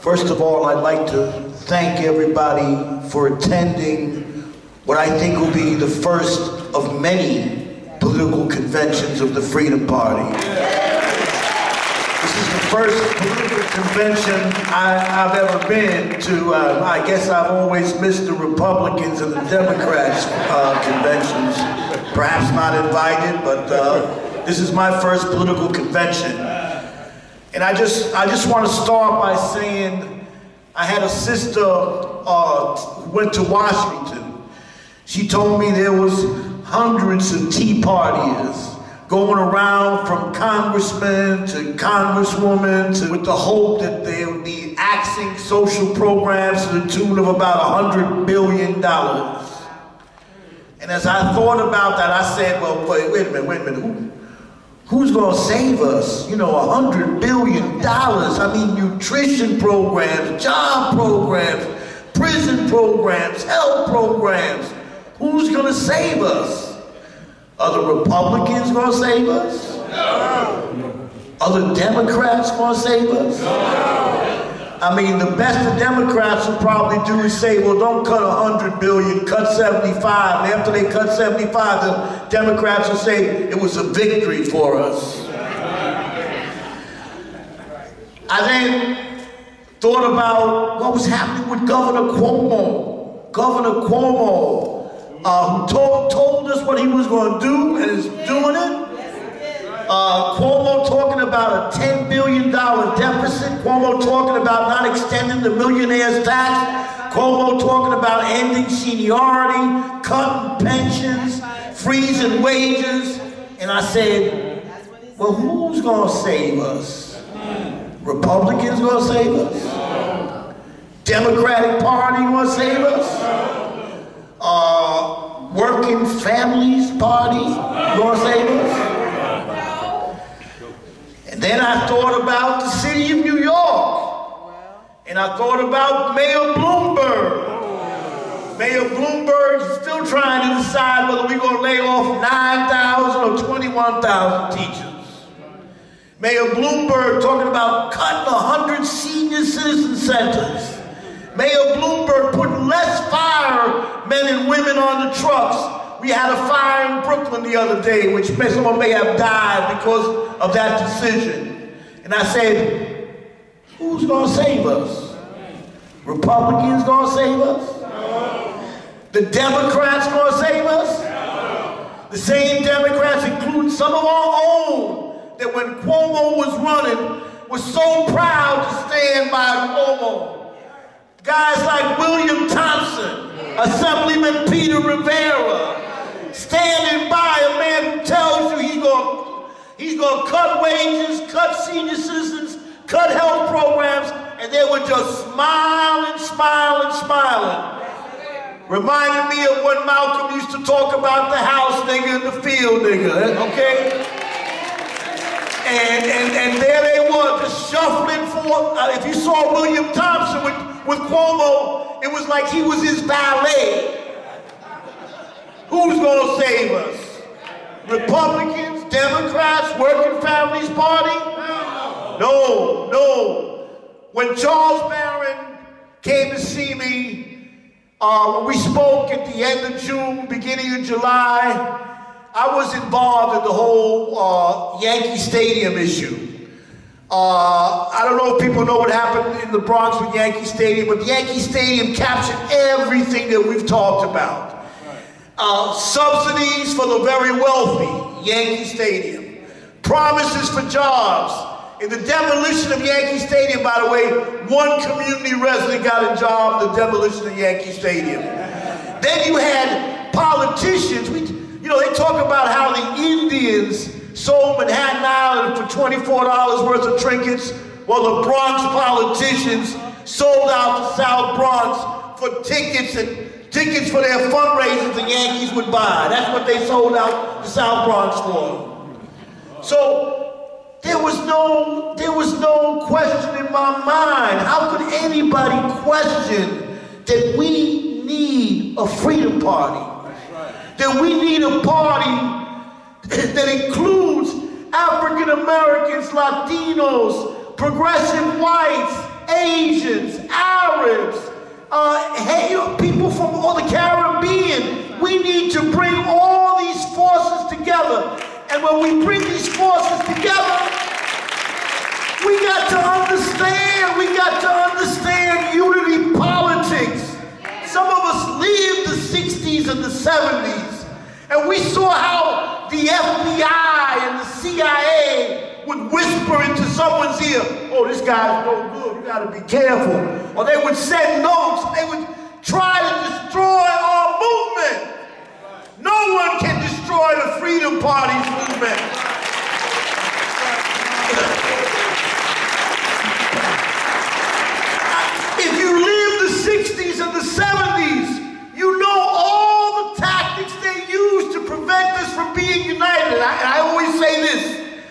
First of all, I'd like to thank everybody for attending what I think will be the first of many political conventions of the Freedom Party. This is the first political convention I've ever been to. I guess I've always missed the Republicans and the Democrats conventions. Perhaps not invited, but this is my first political convention. And I just want to start by saying I had a sister who went to Washington. She told me there was hundreds of Tea Partiers going around from congressmen to congresswomen with the hope that they would be axing social programs to the tune of about $100 billion. And as I thought about that, I said, well, wait a minute. Who's going to save us? You know, $100 billion. I mean, nutrition programs, job programs, prison programs, health programs. Who's going to save us? Are the Republicans going to save us? No. Are the Democrats going to save us? No. I mean, the best the Democrats will probably do is say, well, don't cut $100 billion, cut 75. And after they cut 75, the Democrats will say it was a victory for us. I then thought about what was happening with Governor Cuomo. Governor Cuomo, who told us what he was going to do and is doing it. Cuomo talking about a $10 billion deficit. Cuomo talking about not extending the millionaire's tax. Cuomo talking about ending seniority, cutting pensions, freezing wages. And I said, well, who's going to save us? Republicans going to save us? Democratic Party going to save us? Working Families Party going to save us? And then I thought about the city of New York. And I thought about Mayor Bloomberg. Mayor Bloomberg is still trying to decide whether we're going to lay off 9,000 or 21,000 teachers. Mayor Bloomberg talking about cutting 100 senior citizen centers. Mayor Bloomberg putting less firemen and women on the trucks. We had a fire in Brooklyn the other day, which someone may have died because of that decision. And I said, who's going to save us? Republicans going to save us? No. The Democrats going to save us? No. The same Democrats, including some of our own, that when Cuomo was running, was so proud to stand by Cuomo. Guys like William Thompson, Assemblyman Peter Rivera, standing by a man who tells you he's going to cut wages, cut senior citizens, cut health programs, and they were just smiling, smiling, smiling. Reminded me of when Malcolm used to talk about the house nigga and the field nigga, okay? And there they were, just shuffling for, if you saw William Thompson with Cuomo, it was like he was his valet. Who's going to save us? Republicans, Democrats, Working Families Party? No, no. When Charles Barron came to see me, when we spoke at the end of June, beginning of July, I was involved in the whole Yankee Stadium issue. I don't know if people know what happened in the Bronx with Yankee Stadium, but the Yankee Stadium captured everything that we've talked about. Subsidies for the very wealthy, Yankee Stadium. Promises for jobs. In the demolition of Yankee Stadium, by the way, one community resident got a job in the demolition of Yankee Stadium. Then you had politicians. They talk about how the Indians sold Manhattan Island for $24 worth of trinkets, while the Bronx politicians sold out the South Bronx for tickets for their fundraisers the Yankees would buy. That's what they sold out the South Bronx for. So there was no question in my mind. How could anybody question that we need a freedom party? That we need a party that includes African Americans, Latinos, progressive whites, Asians, Arabs, people from all the Caribbean. We need to bring all these forces together. And when we bring these forces together, we got to understand unity politics. Some of us lived the 60s and the 70s, and we saw how the FBI and the CIA would whisper into someone's ear, oh, this guy's no good, you got to be careful. Or they would send notes, they would try to destroy our movement. No one can destroy the Freedom Party's movement. If you lived the 60s and the 70s, you know all the tactics they used to prevent us from being united. I always say this,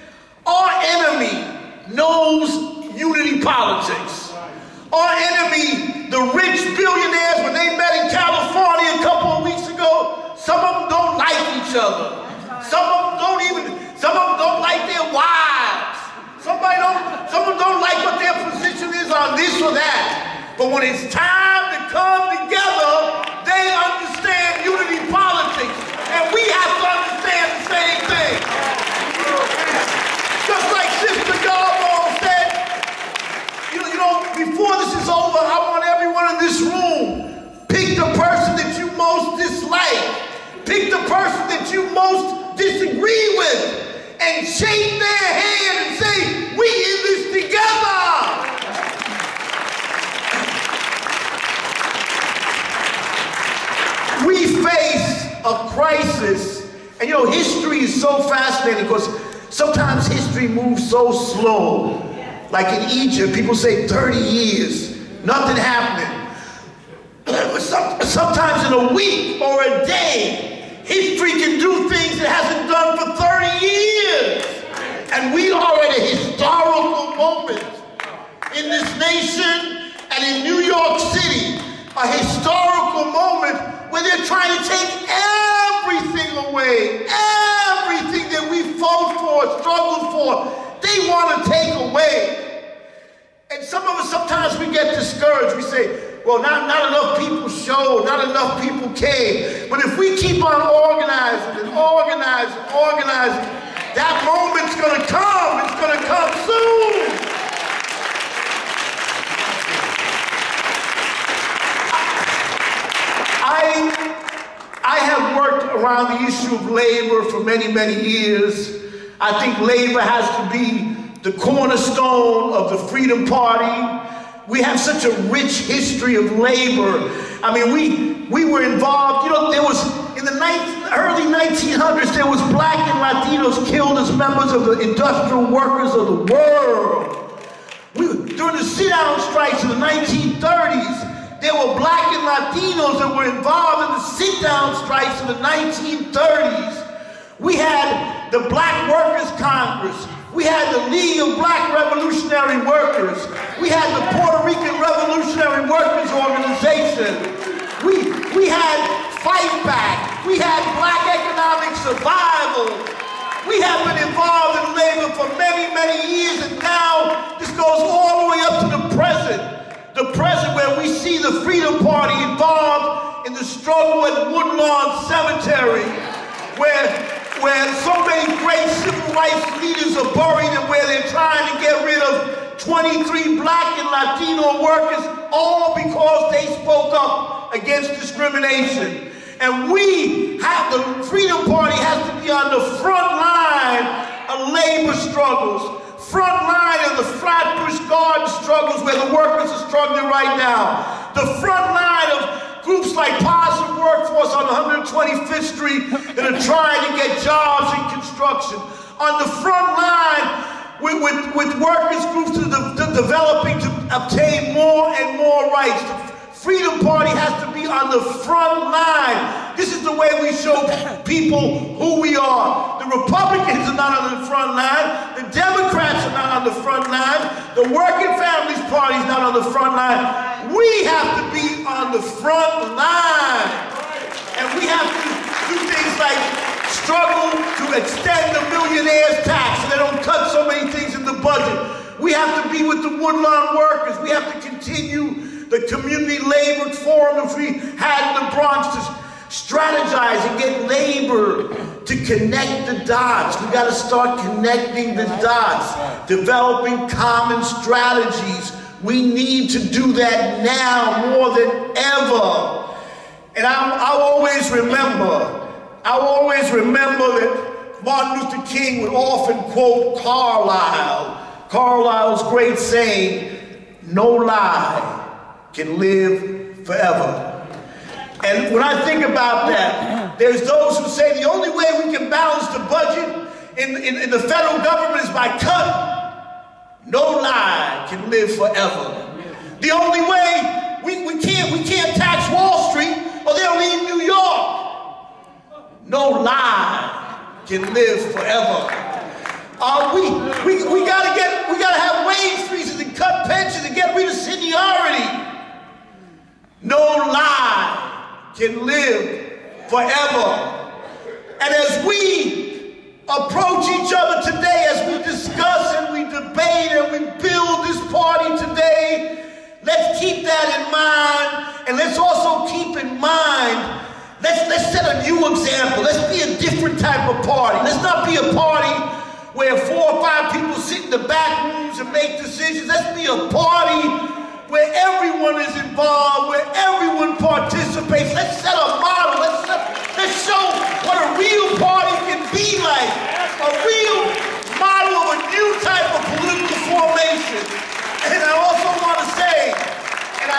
our enemy knows unity politics. Our enemy, the rich billionaires, when they met in California a couple of weeks ago, some of them don't like each other. Some of them don't like their wives. Some of them don't like what their position is on this or that. But when it's time to come together, they understand unity politics. And we have to understand the same thing. Just like Sister Garbo said, before this is over, I want everyone in this room, pick the person that you most dislike. Pick the person that you most disagree with and shake their hand and say, we in this together. We face a crisis, and history is so fascinating because sometimes history moves so slow. Like in Egypt, people say 30 years, nothing happening. Sometimes in a week or a day, history can do things it hasn't done for 30 years. And we are at a historical moment in this nation and in New York City, a historical moment where they're trying to take everything away, everything that we fought for, struggled for, they want to take away. And some of us, sometimes we get discouraged. We say, well, not enough people showed, not enough people came. But if we keep on organizing and organizing, that moment's going to come. It's going to come soon. I have worked around the issue of labor for many, many years. I think labor has to be the cornerstone of the Freedom Party. We have such a rich history of labor. I mean, we were involved, there was, in the early 1900s, there was black and Latinos killed as members of the industrial workers of the world. During the sit-down strikes in the 1930s, there were black and Latinos that were involved in the sit-down strikes in the 1930s. We had the Black Workers Congress. We had the League of Black Revolutionary Workers. We had the Puerto Rican Revolutionary Workers Organization. We had Fight Back. We had Black Economic Survival. We have been involved in labor for many, many years, and now this goes all the way up to the present. The present where we see the Freedom Party involved in the struggle at Woodlawn Cemetery, where so many great civil rights leaders are buried and where they're trying to get rid of 23 black and Latino workers, all because they spoke up against discrimination. And the Freedom Party has to be on the front line of labor struggles. Front line of the Flatbush Garden struggles where the workers are struggling right now. The front line of groups like Positive Workforce on 125th Street that are trying to get jobs in construction. On the front line with workers groups developing to obtain more and more rights. The Freedom Party has to be on the front line. This is the way we show people who we are. The Republicans are not on the front line. The Democrats are not on the front line. The Working Families Party is not on the front line. We have to be on the front line. And we have to do things like struggle to extend the millionaire's tax so they don't cut so many things in the budget. We have to be with the Woodlawn workers. We have to continue the community labor forum that we had in the Bronx to strategize and get labor to connect the dots. We got to start connecting the dots, developing common strategies. We need to do that now more than ever. And I'll always remember that Martin Luther King would often quote Carlyle's great saying, "No lie can live forever." And when I think about that, there's those who say the only way we can balance the budget in the federal government is by cutting. No lie can live forever. The only way we can't tax Wall Street or they'll leave New York. No lie can live forever. We gotta have wage freezes and cut pensions and get rid of seniority. No lie can live forever. And as we approach each other today, as we discuss and we debate and we build this party today, let's keep that in mind. And let's also keep in mind, let's set a new example. Let's be a different type of party. Let's not be a party where 4 or 5 people sit in the back rooms and make decisions. Let's be a party where everyone is involved, where everyone participates. Let's set a model. Let's show what a real party can be like. A real model of a new type of political formation. And I also want to say, and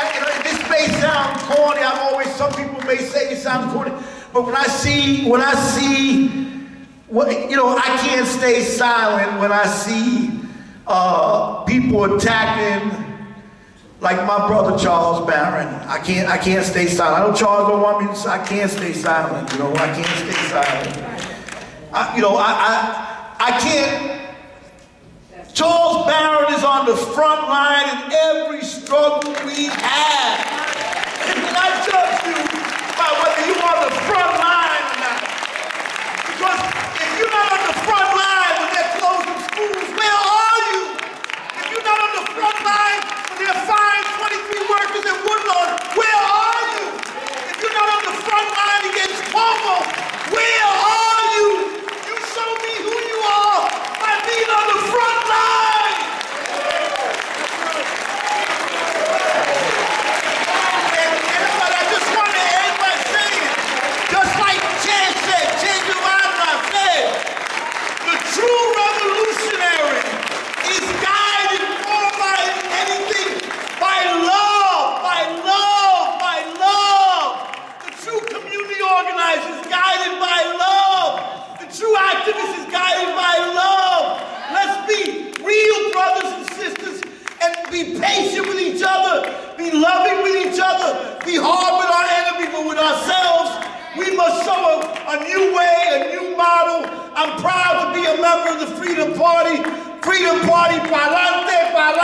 this may sound corny. Some people may say it sounds corny, but when I see, I can't stay silent when I see people attacking, like my brother Charles Barron. I can't stay silent. I know Charles don't want me to. I can't stay silent. I can't stay silent. I can't. Charles Barron is on the front line in every struggle we've had. And when I judge you by whether you're on the front line or not, because if you're not on the front line when they're closing schools, where are you? If you're not on the front line when they're firing 23 workers at Woodlawn, where are you? If you're not on the front line against Cuomo, where are you? You show me who you are by being on the front line. But I just want to end by saying, just like Chan said, Chan Giovanna said, the true revolutionary is guided more by anything, by love, by love, by love. The true community organizer is guided by love. The true activist is guided by love. Let's be real brothers and sisters and be patient with each other, be loving with each other, be hard with our enemy, but with ourselves, we must show a new way, a new model. I'm proud to be a member of the Freedom Party. Freedom Party, pa'lante, pa'lante.